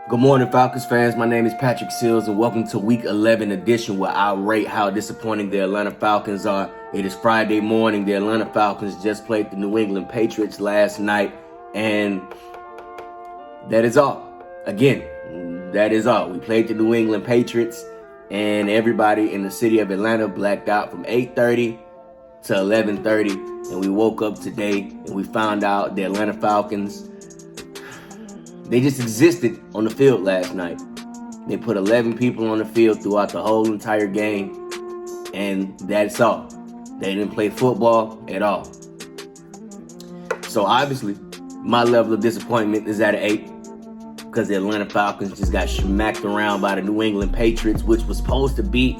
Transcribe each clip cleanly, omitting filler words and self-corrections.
Good morning, Falcons fans. My name is Patrick Seals, and welcome to Week 11 edition where I'll rate how disappointing the Atlanta Falcons are. It is Friday morning. The Atlanta Falcons just played the New England Patriots last night, and that is all. Again, that is all. We played the New England Patriots, and everybody in the city of Atlanta blacked out from 8:30 to 11:30, and we woke up today and we found out the Atlanta Falcons, they just existed on the field last night. They put 11 people on the field throughout the whole entire game, and that's all. They didn't play football at all. So obviously, my level of disappointment is at an 8 because the Atlanta Falcons just got smacked around by the New England Patriots, which was supposed to be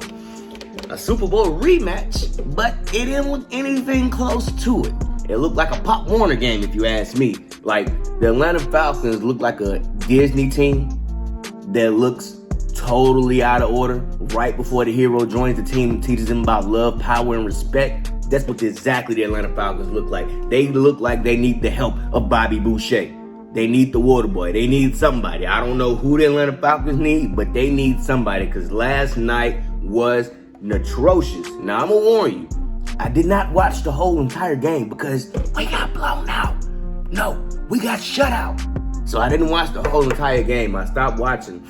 a Super Bowl rematch, but it didn't look anything close to it. It looked like a Pop Warner game, if you ask me. Like, the Atlanta Falcons look like a Disney team that looks totally out of order right before the hero joins the team and teaches them about love, power, and respect. That's what exactly the Atlanta Falcons look like. They look like they need the help of Bobby Boucher. They need the water boy. They need somebody. I don't know who the Atlanta Falcons need, but they need somebody because last night was atrocious. Now, I'm going to warn you. I did not watch the whole entire game because we got blown out. No, we got shut out. So I didn't watch the whole entire game. I stopped watching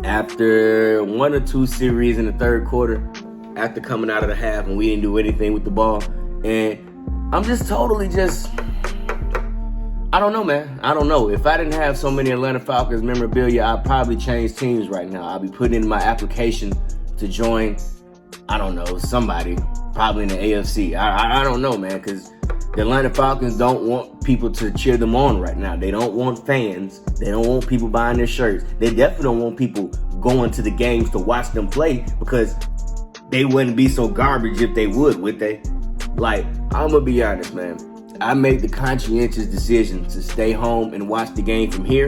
after 1 or 2 series in the third quarter, after coming out of the half and we didn't do anything with the ball. And I'm just I don't know, man. I don't know. If I didn't have so many Atlanta Falcons memorabilia, I'd probably change teams right now. I'd be putting in my application to join, I don't know, somebody, probably in the AFC. I don't know, man, because the Atlanta Falcons don't want people to cheer them on right now. They don't want fans. They don't want people buying their shirts. They definitely don't want people going to the games to watch them play because they wouldn't be so garbage if they would they? Like, I'm going to be honest, man. I made the conscientious decision to stay home and watch the game from here.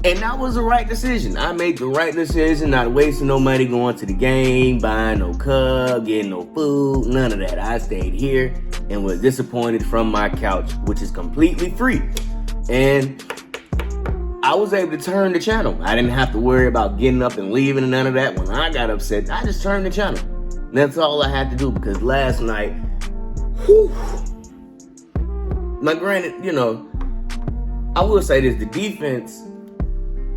And that was the right decision. I made the right decision, not wasting no money going to the game, buying no cup, getting no food, none of that. I stayed here and was disappointed from my couch, which is completely free. And I was able to turn the channel. I didn't have to worry about getting up and leaving and none of that. When I got upset, I just turned the channel. And that's all I had to do because last night, now granted, I will say this, the defense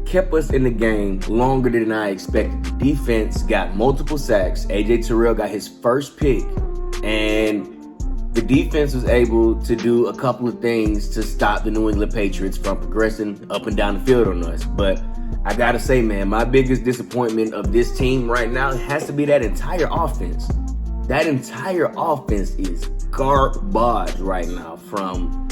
kept us in the game longer than I expected. The defense got multiple sacks. A.J. Terrell got his first pick, and the defense was able to do a couple of things to stop the New England Patriots from progressing up and down the field on us. But I gotta say, man, my biggest disappointment of this team right now has to be that entire offense. That entire offense is garbage right now, from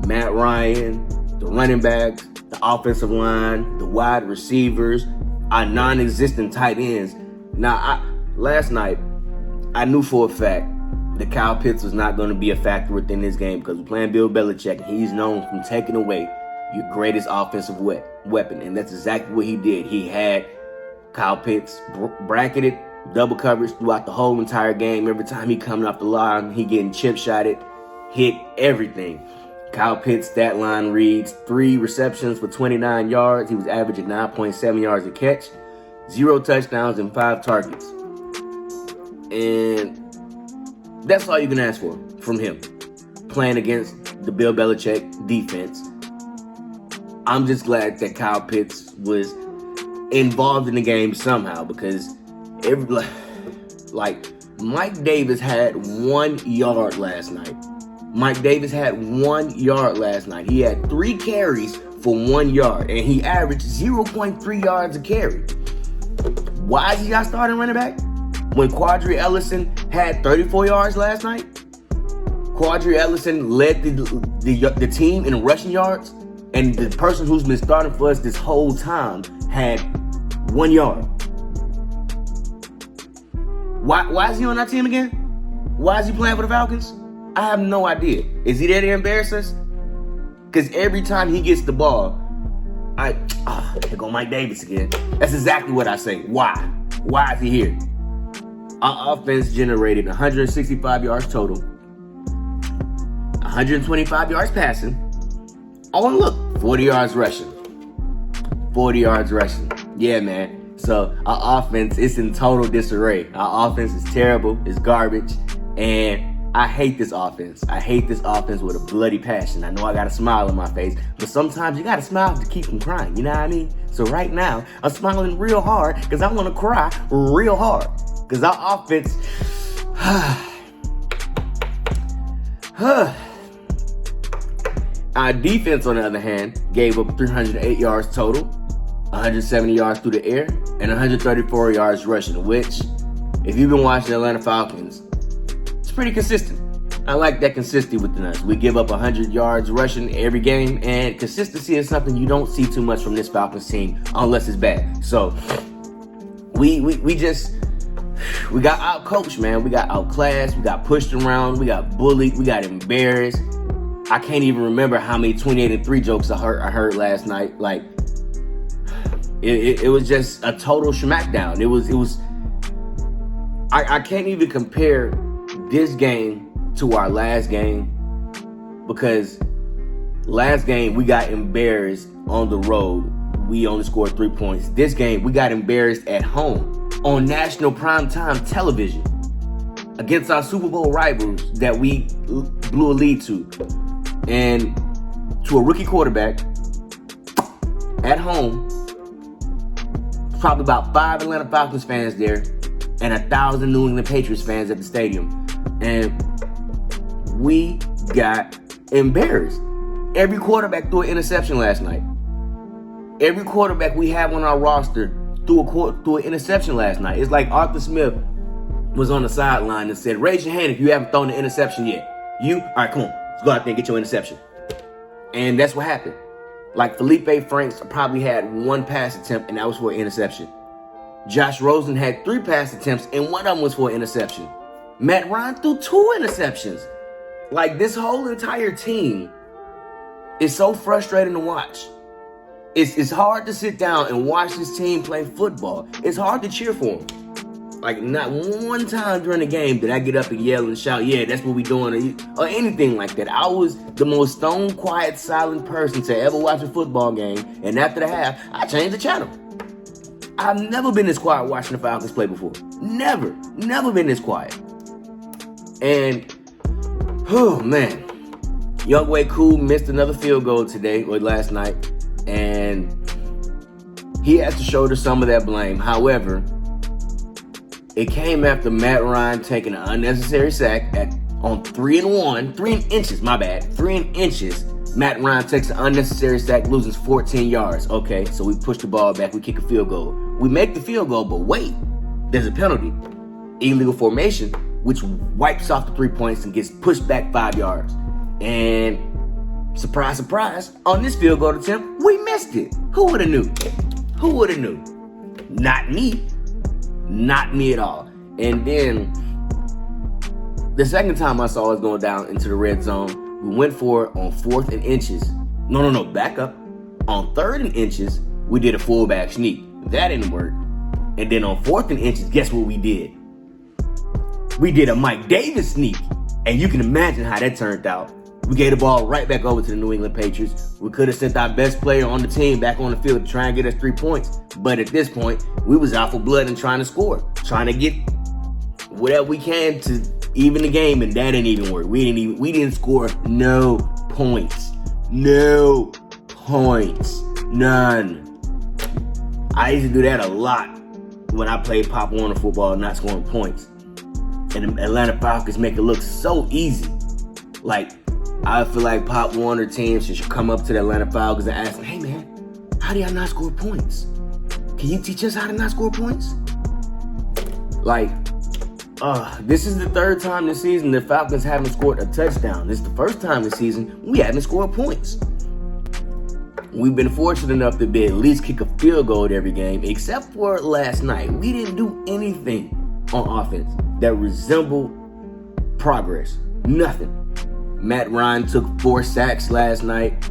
Matt Ryan, the running backs, the offensive line, the wide receivers, our non-existent tight ends. Now, last night, I knew for a fact that Kyle Pitts was not going to be a factor within this game because we're playing Bill Belichick, and he's known from taking away your greatest offensive weapon, and that's exactly what he did. He had Kyle Pitts bracketed, double coverage throughout the whole entire game. Every time he coming off the line, he getting chip shotted, hit everything. Kyle Pitts' stat line reads 3 receptions for 29 yards. He was averaging 9.7 yards a catch, 0 touchdowns, and 5 targets. And that's all you can ask for from him, playing against the Bill Belichick defense. I'm just glad that Kyle Pitts was involved in the game somehow because Mike Davis had 1 yard last night. Mike Davis had 1 yard last night. He had 3 carries for 1 yard, and he averaged 0.3 yards a carry. Why is he not starting running back? When Quadri Ellison had 34 yards last night, Quadri Ellison led the team in rushing yards, and the person who's been starting for us this whole time had 1 yard. Why is he on our team again? Why is he playing for the Falcons? I have no idea. Is he there to embarrass us? Because every time he gets the ball, here go Mike Davis again. That's exactly what I say. Why? Why is he here? Our offense generated 165 yards total, 125 yards passing. Oh, and look, 40 yards rushing. 40 yards rushing. Yeah, man. So our offense is in total disarray. Our offense is terrible. It's garbage. And I hate this offense. I hate this offense with a bloody passion. I know I got a smile on my face, but sometimes you got to smile to keep from crying. You know what I mean? So right now, I'm smiling real hard because I want to cry real hard. Because our offense... Our defense, on the other hand, gave up 308 yards total, 170 yards through the air, and 134 yards rushing, which, if you've been watching the Atlanta Falcons, it's pretty consistent. I like that consistency within us. We give up 100 yards rushing every game, and consistency is something you don't see too much from this Falcons team unless it's bad. So, we got out-coached, man. We got outclassed. We got pushed around. We got bullied. We got embarrassed. I can't even remember how many 28-3 jokes I heard last night. Like, it was just a total smackdown. It was. I can't even compare this game to our last game because last game we got embarrassed on the road. We only scored 3 points. This game we got embarrassed at home on national primetime television against our Super Bowl rivals that we blew a lead to. And to a rookie quarterback at home, probably about 5 Atlanta Falcons fans there and 1,000 New England Patriots fans at the stadium. And we got embarrassed. Every quarterback threw an interception last night. Every quarterback we have on our roster threw an interception last night. It's like Arthur Smith was on the sideline and said, raise your hand if you haven't thrown an interception yet. You? All right, come on. Let's go out there and get your interception. And that's what happened. Like Felipe Franks probably had 1 pass attempt, and that was for an interception. Josh Rosen had 3 pass attempts, and one of them was for an interception. Matt Ryan threw 2 interceptions. Like, this whole entire team is so frustrating to watch. It's hard to sit down and watch this team play football. It's hard to cheer for them. Like, not one time during the game did I get up and yell and shout, yeah, that's what we doing, or anything like that. I was the most stone, quiet, silent person to ever watch a football game, and after the half, I changed the channel. I've never been this quiet watching the Falcons play before. Never been this quiet. And, oh, man. Younghoe Koo missed another field goal last night, and he has to shoulder some of that blame. However, it came after Matt Ryan taking an unnecessary sack on 3 inches. Matt Ryan takes an unnecessary sack, losing 14 yards. Okay, so we push the ball back, we kick a field goal. We make the field goal, but wait, there's a penalty. Illegal formation, which wipes off the 3 points and gets pushed back 5 yards. And surprise, surprise, on this field goal attempt, we missed it. Who would have knew? Not me. Not me at all. And then the second time I saw us going down into the red zone, we went for it on 4th and inches. No, back up. On 3rd and inches, we did a fullback sneak. That didn't work. And then on 4th and inches, guess what we did? We did a Mike Davis sneak. And you can imagine how that turned out. We gave the ball right back over to the New England Patriots. We could have sent our best player on the team back on the field to try and get us 3 points. But at this point, we was out for blood and trying to score. Trying to get whatever we can to even the game, and that didn't even work. We didn't score no points. No points. None. I used to do that a lot when I played Pop Warner football, not scoring points. And the Atlanta Falcons make it look so easy. Like, I feel like Pop Warner teams should come up to the Atlanta Falcons and ask them, hey man, how do y'all not score points? Can you teach us how to not score points? Like, this is the 3rd time this season the Falcons haven't scored a touchdown. This is the 1st time this season we haven't scored points. We've been fortunate enough to be at least kick a field goal every game, except for last night. We didn't do anything on offense that resembled progress. Nothing. Matt Ryan took 4 sacks last night.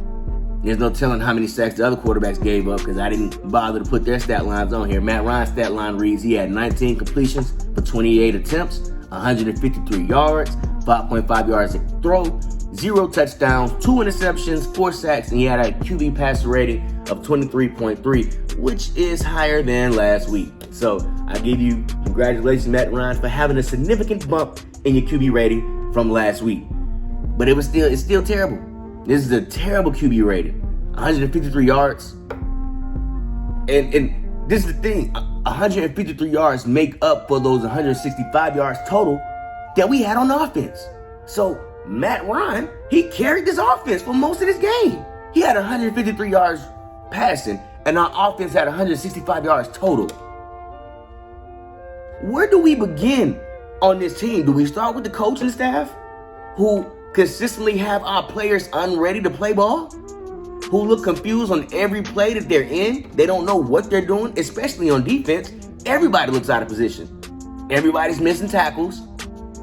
There's no telling how many sacks the other quarterbacks gave up because I didn't bother to put their stat lines on here. Matt Ryan's stat line reads he had 19 completions for 28 attempts, 153 yards, 5.5 yards a throw, 0 touchdowns, 2 interceptions, 4 sacks, and he had a QB passer rating of 23.3, which is higher than last week. So I give you congratulations, Matt Ryan, for having a significant bump in your QB rating from last week. But it's still terrible. This is a terrible QB rating. 153 yards. And this is the thing. 153 yards make up for those 165 yards total that we had on offense. So Matt Ryan, he carried this offense for most of this game. He had 153 yards passing, and our offense had 165 yards total. Where do we begin on this team? Do we start with the coaching staff, who consistently have our players unready to play ball, who look confused on every play that they're in? They don't know what they're doing, especially on defense. Everybody looks out of position. Everybody's missing tackles.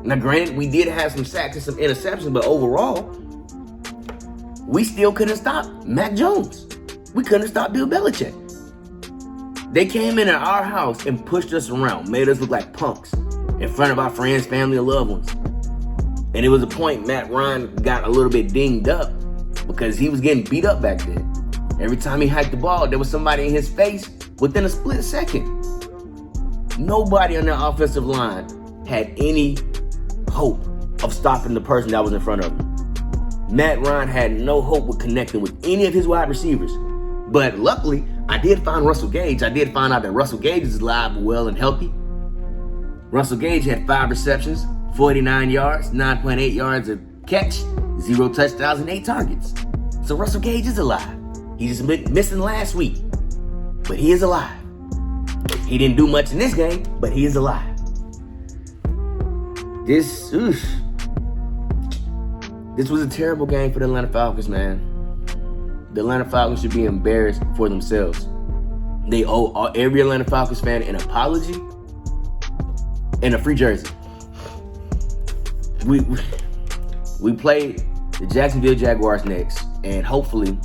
Now, granted, we did have some sacks and some interceptions, but overall, we still couldn't stop Mac Jones. We couldn't stop Bill Belichick. They came in at our house and pushed us around, made us look like punks in front of our friends, family, and loved ones. And it was a point Matt Ryan got a little bit dinged up because he was getting beat up back then. Every time he hiked the ball, there was somebody in his face within a split second. Nobody on the offensive line had any hope of stopping the person that was in front of him. Matt Ryan had no hope with connecting with any of his wide receivers. But luckily, I did find Russell Gage. I did find out that Russell Gage is alive, well, and healthy. Russell Gage had 5 receptions, 49 yards, 9.8 yards a catch, 0 touchdowns, and 8 targets. So Russell Gage is alive. He just been missing last week, but he is alive. He didn't do much in this game, but he is alive. This was a terrible game for the Atlanta Falcons, man. The Atlanta Falcons should be embarrassed for themselves. They owe every Atlanta Falcons fan an apology and a free jersey. We play the Jacksonville Jaguars next, and hopefully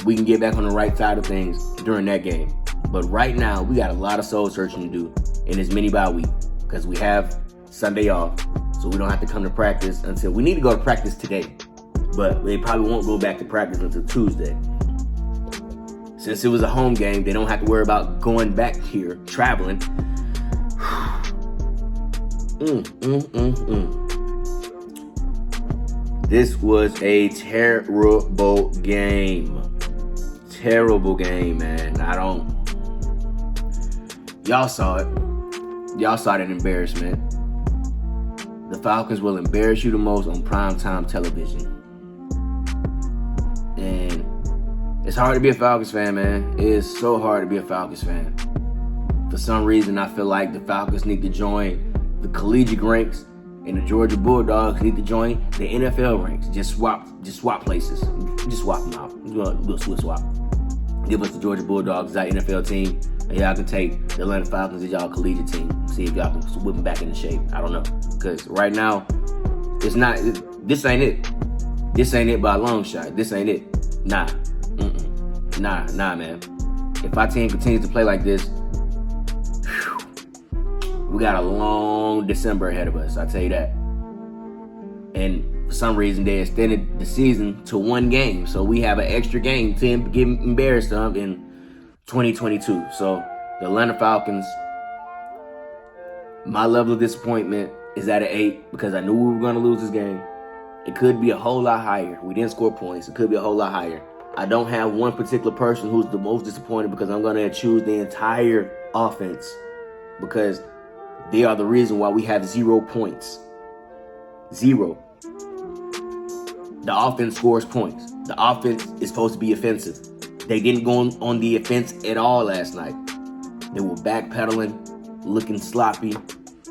we can get back on the right side of things during that game. But right now, we got a lot of soul searching to do in this mini bye week because we have Sunday off, so we don't have to come to practice until we need to go to practice today. But they probably won't go back to practice until Tuesday. Since it was a home game, they don't have to worry about going back here, traveling. This was a terrible game. Terrible game, man. Y'all saw it. Y'all saw that embarrassment. The Falcons will embarrass you the most on primetime television. And it's hard to be a Falcons fan, man. It is so hard to be a Falcons fan. For some reason, I feel like the Falcons need to join the collegiate ranks and the Georgia Bulldogs need to join the NFL ranks. Just swap places. Just swap them out. We'll switch swap. Give us the Georgia Bulldogs as our NFL team, and y'all can take the Atlanta Falcons as y'all collegiate team. See if y'all can whip them back into shape. I don't know. Because right now, this ain't it. This ain't it by a long shot. This ain't it. Nah. Nah, man. If our team continues to play like this, we got a long December ahead of us, I'll tell you that. And for some reason, they extended the season to 1 game. So we have an extra game to get embarrassed of in 2022. So the Atlanta Falcons, my level of disappointment is at an 8 because I knew we were going to lose this game. It could be a whole lot higher. We didn't score points. It could be a whole lot higher. I don't have one particular person who's the most disappointed because I'm going to choose the entire offense because they are the reason why we have 0 points. 0. The offense scores points. The offense is supposed to be offensive. They didn't go on the offense at all last night. They were backpedaling, looking sloppy,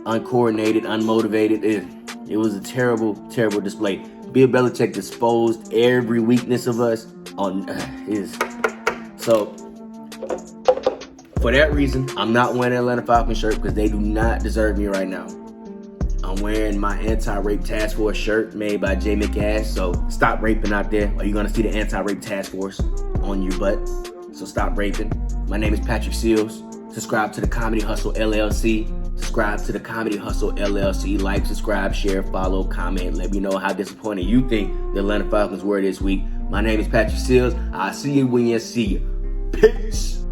uncoordinated, unmotivated. It was a terrible, terrible display. Bill Belichick disposed every weakness of us on So, for that reason, I'm not wearing an Atlanta Falcons shirt because they do not deserve me right now. I'm wearing my anti-rape task force shirt made by Jay McAsh. So stop raping out there, or you're going to see the anti-rape task force on your butt. So stop raping. My name is Patrick Seals. Subscribe to the Comedy Hustle LLC. Subscribe to the Comedy Hustle LLC. Like, subscribe, share, follow, comment. Let me know how disappointed you think the Atlanta Falcons were this week. My name is Patrick Seals. I'll see you when you see you. Peace.